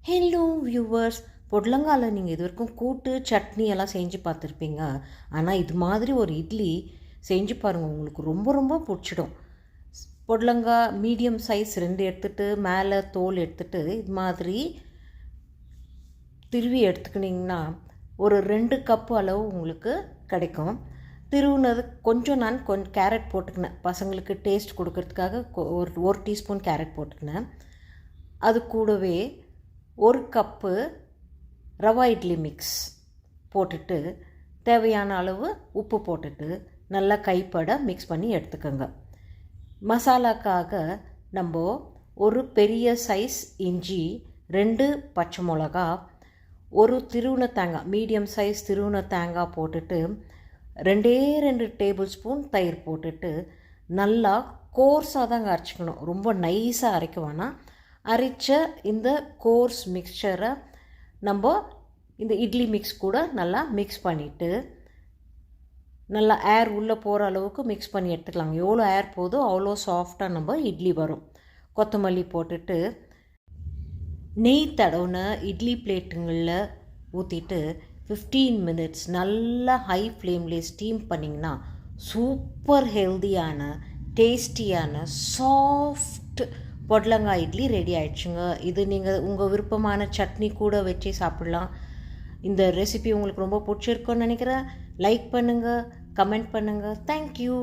Hello viewers, பொடலங்காயில் நீங்கள் இது வரைக்கும் கூட்டு சட்னி எல்லாம் செஞ்சு பார்த்துருப்பீங்க. ஆனால் இது மாதிரி ஒரு இட்லி செஞ்சு பாருங்கள், உங்களுக்கு ரொம்ப ரொம்ப பிடிச்சிடும். பொடலங்காய் மீடியம் சைஸ் 2 எடுத்துகிட்டு மேலே தோல் எடுத்துகிட்டு இது மாதிரி திருவி எடுத்துக்கிட்டிங்கன்னா ஒரு 2 கப்பு அளவு உங்களுக்கு கிடைக்கும். திருவுனது கொஞ்சம் நான் கேரட் போட்டுக்கினேன், பசங்களுக்கு டேஸ்ட் கொடுக்கறதுக்காக ஒரு டீஸ்பூன் கேரட் போட்டுக்கினேன். அது கூடவே 1 கப்பு ரவா இட்லி மிக்ஸ் போட்டுட்டு தேவையான அளவு உப்பு போட்டுட்டு நல்லா கைப்பட மிக்ஸ் பண்ணி எடுத்துக்கோங்க. மசாலாக்காக நம்ம ஒரு பெரிய சைஸ் இஞ்சி, 2 பச்சை மிளகா, ஒரு திருவுன தேங்காய், மீடியம் சைஸ் திருவுன தேங்காய் போட்டுட்டு 2 டேபிள் ஸ்பூன் தயிர் போட்டுட்டு நல்லா கோர்ஸாக தாங்க அரைச்சிக்கணும், ரொம்ப நைஸாக அரைக்க வேணாம். அரைச்ச இந்த கோர்ஸ் மிக்சரை நம்ம இந்த இட்லி மிக்ஸ் கூட நல்லா மிக்ஸ் பண்ணிவிட்டு நல்லா ஏர் உள்ளே போகிற அளவுக்கு மிக்ஸ் பண்ணி எடுத்துக்கலாம். எவ்வளோ ஏர் போதோ அவ்வளோ சாஃப்டாக நம்ம இட்லி வரும். கொத்தமல்லி போட்டுட்டு நெய் தடவுன இட்லி பிளேட்டுங்களில் ஊற்றிட்டு 15 மினிட்ஸ் நல்லா ஹை ஃப்ளேம்லேயே ஸ்டீம் பண்ணிங்கன்னா சூப்பர் ஹெல்தியான டேஸ்டியான சாஃப்ட் பொடலங்காய் இட்லி ரெடி ஆகிடுச்சுங்க. இது நீங்கள் உங்கள் விருப்பமான சட்னி கூட வச்சு சாப்பிட்லாம். இந்த ரெசிபி உங்களுக்கு ரொம்ப பிடிச்சிருக்குன்னு நினைக்கிறேன். லைக் பண்ணுங்கள், கமெண்ட் பண்ணுங்கள். தேங்க்யூ.